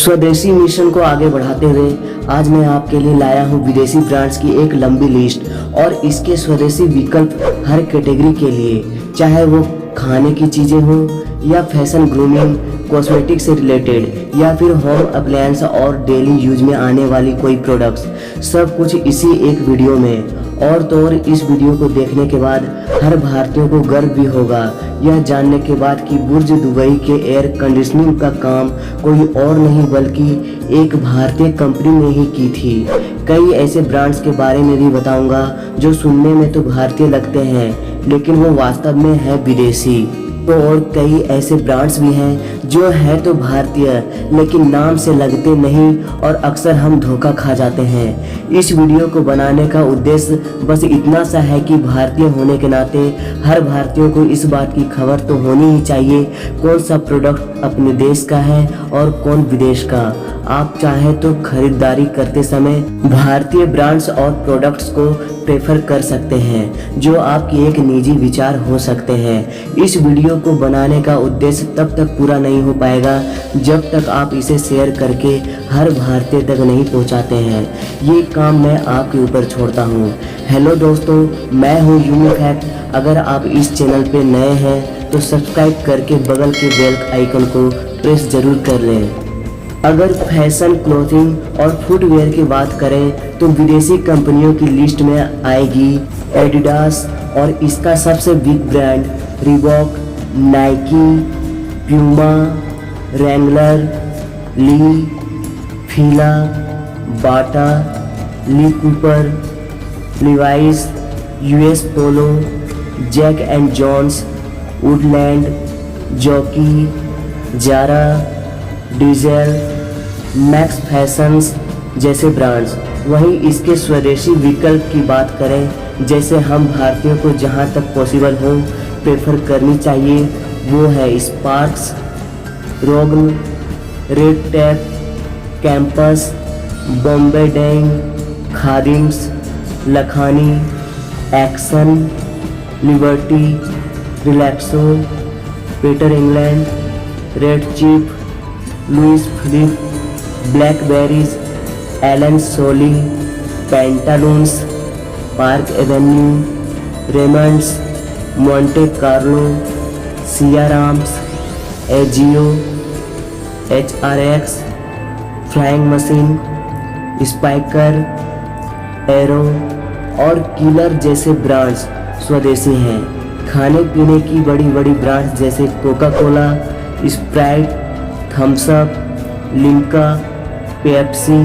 स्वदेशी मिशन को आगे बढ़ाते हुए आज मैं आपके लिए लाया हूँ विदेशी ब्रांड्स की एक लंबी लिस्ट और इसके स्वदेशी विकल्प हर कैटेगरी के लिए, चाहे वो खाने की चीज़ें हों या फैशन, ग्रूमिंग, कॉस्मेटिक से रिलेटेड या फिर होम अप्लायंस और डेली यूज में आने वाली कोई प्रोडक्ट्स, सब कुछ इसी एक वीडियो में। और तो और इस वीडियो को देखने के बाद हर भारतीय को गर्व भी होगा यह जानने के बाद कि बुर्ज दुबई के एयर कंडीशनिंग का काम कोई और नहीं बल्कि एक भारतीय कंपनी ने ही की थी। कई ऐसे ब्रांड्स के बारे में भी बताऊंगा जो सुनने में तो भारतीय लगते हैं लेकिन वो वास्तव में है विदेशी। तो और कई ऐसे ब्रांड्स भी हैं जो है तो भारतीय लेकिन नाम से लगते नहीं और अक्सर हम धोखा खा जाते हैं। इस वीडियो को बनाने का उद्देश्य बस इतना सा है कि भारतीय होने के नाते हर भारतीय को इस बात की खबर तो होनी ही चाहिए कौन सा प्रोडक्ट अपने देश का है और कौन विदेश का। आप चाहे तो खरीदारी करते समय भारतीय ब्रांड्स और प्रोडक्ट्स को प्रेफर कर सकते हैं जो आपकी एक निजी विचार हो सकते हैं। इस वीडियो को बनाने का उद्देश्य तब तक पूरा नहीं हो पाएगा जब तक आप इसे शेयर करके हर भारतीय तक नहीं पहुंचाते हैं। ये काम मैं आपके ऊपर छोड़ता हूं। हेलो दोस्तों, मैं हूं यूनिफैक्ट। अगर आप इस चैनल पे नए हैं तो सब्सक्राइब करके बगल के बेल आइकन को प्रेस जरूर कर लें। अगर फैशन, क्लोथिंग और फुटवेयर की बात करें तो विदेशी कंपनियों की लिस्ट में आएगी एडिडास और इसका सबसे big brand Reebok, Nike, Puma, Wrangler, Lee, Fila, Bata, Lee Cooper, Levi's, US Polo, Jack and Jones, Woodland, Jockey, Zara, Diesel, Max Fashions जैसे ब्रांड्स। वहीं इसके स्वदेशी विकल्प की बात करें, जैसे हम भारतीयों को जहां तक पॉसिबल हो प्रेफर करनी चाहिए, वो है स्पार्क्स, रोगन, Red Tape, Campus, Bombay Dyeing, Khadims, Lakhani, Action, Liberty, Relaxo, Peter England, Red Chief, Louis Philippe, Blackberrys, Allen Solly, Pantaloons, Park Avenue, Raymonds, Monte Carlo, Siyarams, Ajio, HRX, Flying Machine, Spykar, Arrow और किलर जैसे brands स्वदेशी हैं। खाने पीने की बड़ी बड़ी ब्रांड्स जैसे Coca Cola, Sprite, Thums Up, Limca, Pepsi,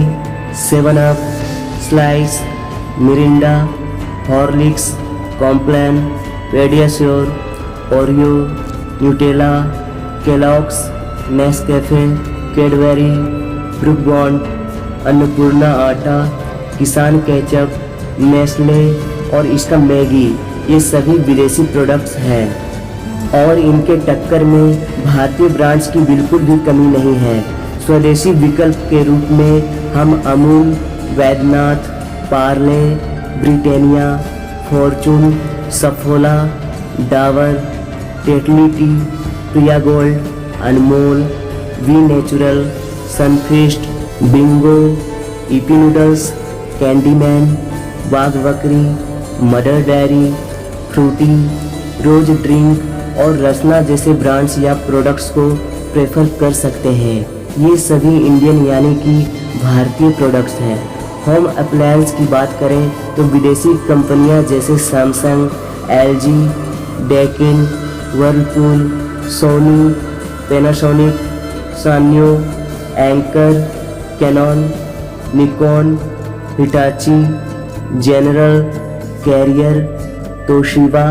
7 up, Slice, Mirinda, Horlicks, Complan, PediaSure, Oreo, Nutella, Kellogg's, Nescafe, Cadbury, Brooke bond, Annapurna आटा, किसान केचप, नेस्ले और इसका मैगी, ये सभी विदेशी प्रोडक्ट्स हैं और इनके टक्कर में भारतीय ब्रांड्स की बिल्कुल भी कमी नहीं है। स्वदेशी विकल्प के रूप में हम Amul, Baidyanath, Parle, Britannia, Fortune, Saffola, Dabur, Tetley tea, Priya gold, Anmol, V natural, Sunfeast, Bingo, Yippee noodles, Candyman, Bagh Bakri, Mother Dairy, Frooti, rose drink और रसना जैसे ब्रांड्स या प्रोडक्ट्स को प्रेफर कर सकते हैं। ये सभी इंडियन यानी कि भारतीय प्रोडक्ट्स हैं। होम अप्लायंस की बात करें तो विदेशी कंपनियां जैसे Samsung, LG, Daikin, Whirlpool, Sony, Panasonic, Sanyo, Anchor, Canon, Nikon, Hitachi, General, Carrier, Toshiba,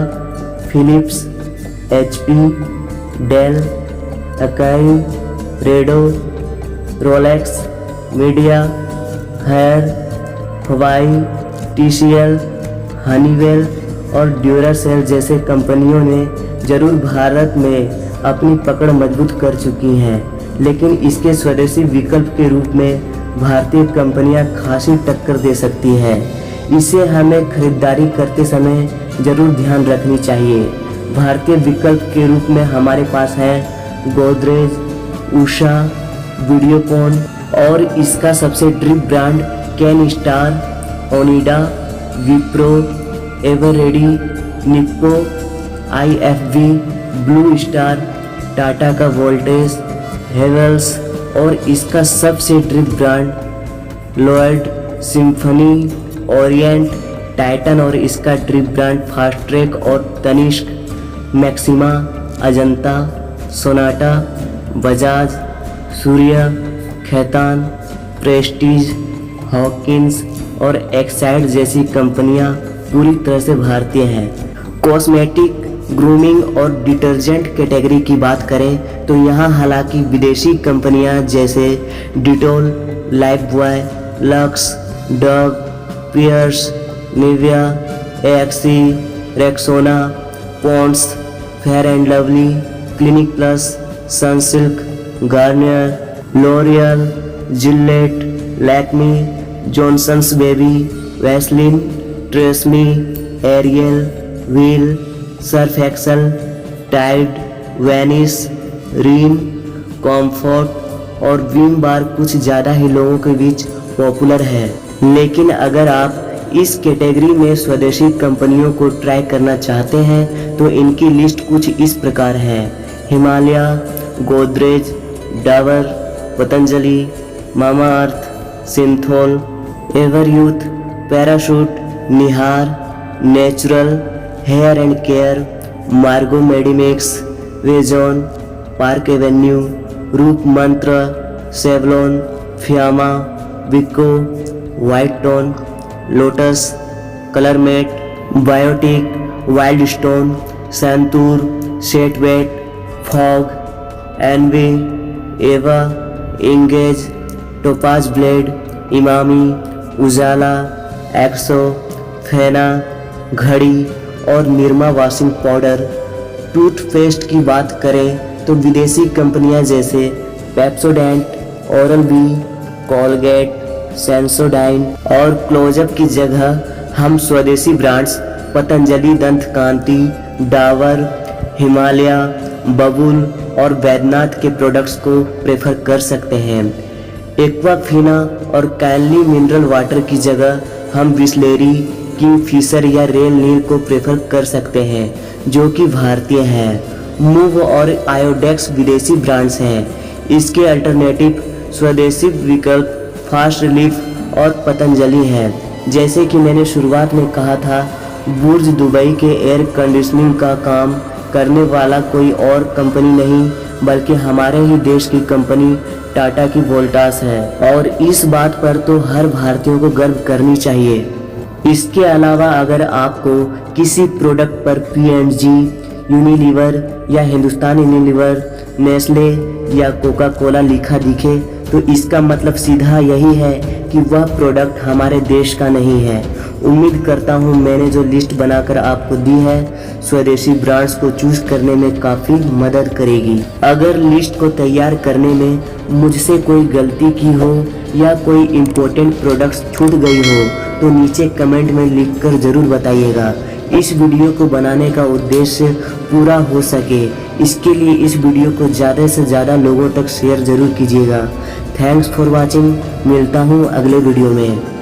Philips, HP, Dell, Akai, Rado, Rolex, Midea, Haier, Huawei, TCL, Honeywell और ड्यूरासेल जैसे कंपनियों ने जरूर भारत में अपनी पकड़ मजबूत कर चुकी हैं, लेकिन इसके स्वदेशी विकल्प के रूप में भारतीय कंपनियां खासी टक्कर दे सकती हैं। इसे हमें खरीदारी करते समय जरूर ध्यान रखनी चाहिए। भारतीय विकल्प के रूप में हमारे पास है गोदरेज, उषा, वीडियोकॉन, और इसका सबसे drip brand can star, Onida, Wipro, Eveready, Nippon, IFV, blue star, Tata का वोल्टेज, हेवल्स और इसका सबसे drip brand Lloyd, symphony, Orient, Titan और इसका ड्रिप ब्रांड फास्ट ट्रैक और तनिष्क, मैक्सिमा, अजंता, सोनाटा, बजाज, सूर्य, खैतान, प्रेस्टीज, हॉकिंस और एक्साइड जैसी कंपनियां पूरी तरह से भारतीय हैं। कॉस्मेटिक, ग्रूमिंग और डिटर्जेंट कैटेगरी की बात करें तो यहाँ हालांकि विदेशी कंपनियां जैसे Dettol, Lifebuoy, lux, Dove, Pears, Nivea, Axe, Rexona, Pond's, Fair and Lovely, Clinic Plus, Sunsilk, Garnier, L'Oreal, Gillette, Lakme, Johnson's Baby, Vaseline, Tresemme, Ariel, Wheel, Surf Excel, Tide, Vanish, Rin, Comfort और Vim bar कुछ ज़्यादा ही लोगों के बीच popular है। लेकिन अगर आप इस कैटेगरी में स्वदेशी कंपनियों को ट्राई करना चाहते हैं तो इनकी लिस्ट कुछ इस प्रकार है। Himalaya, Godrej, Dabur, Patanjali, Mamaearth, Cinthol, EverYuth, Parachute, Nihar, Natural, Hair and Care, Margo Medimix, वेजॉन, Park Avenue, Roop Mantra, Savlon, Fiama, Vicco, White Tone, Lotus, Colormate, Biotique, Wild Stone, Santoor, Set Wet, Fogg, Envy, Eva, Engage, Topaz Blade, Emami, Ujala, Exo, Fena, Ghadi और Nirma washing powder. Toothpaste की बात करें तो विदेशी कंपनियां जैसे Pepsodent, Oral B, Colgate, Sensodyne और क्लोजअप की जगह हम स्वदेशी ब्रांड्स पतंजलि दंत कांति, डाबर, हिमालय, बबुल और वैद्यनाथ के प्रोडक्ट्स को प्रेफर कर सकते हैं। एक्वाफिना और काइनली मिनरल वाटर की जगह हम बिस्लेरी, किंगफिशर या रेल नील को प्रेफर कर सकते हैं जो कि भारतीय हैं। मूव और आयोडेक्स विदेशी ब्रांड्स हैं। इसके अल्टरनेटिव स्वदेशी विकल्प फास्ट रिलीफ और पतंजलि है। जैसे कि मैंने शुरुआत में कहा था, बुर्ज दुबई के एयर कंडीशनिंग का काम करने वाला कोई और कंपनी नहीं बल्कि हमारे ही देश की कंपनी टाटा की वोल्टास है और इस बात पर तो हर भारतीयों को गर्व करनी चाहिए। इसके अलावा अगर आपको किसी प्रोडक्ट पर P&G, यूनिलीवर या हिंदुस्तान यूनिलीवर, नेस्ले या कोका कोला लिखा दिखे तो इसका मतलब सीधा यही है कि वह प्रोडक्ट हमारे देश का नहीं है। उम्मीद करता हूँ मैंने जो लिस्ट बनाकर आपको दी है स्वदेशी ब्रांड्स को चूज करने में काफ़ी मदद करेगी। अगर लिस्ट को तैयार करने में मुझसे कोई गलती की हो या कोई इम्पोर्टेंट प्रोडक्ट्स छूट गई हो तो नीचे कमेंट में लिखकर ज़रूर बताइएगा। इस वीडियो को बनाने का उद्देश्य पूरा हो सके इसके लिए इस वीडियो को ज़्यादा से ज़्यादा लोगों तक शेयर ज़रूर कीजिएगा। Thanks for watching. मिलता हूँ अगले वीडियो में।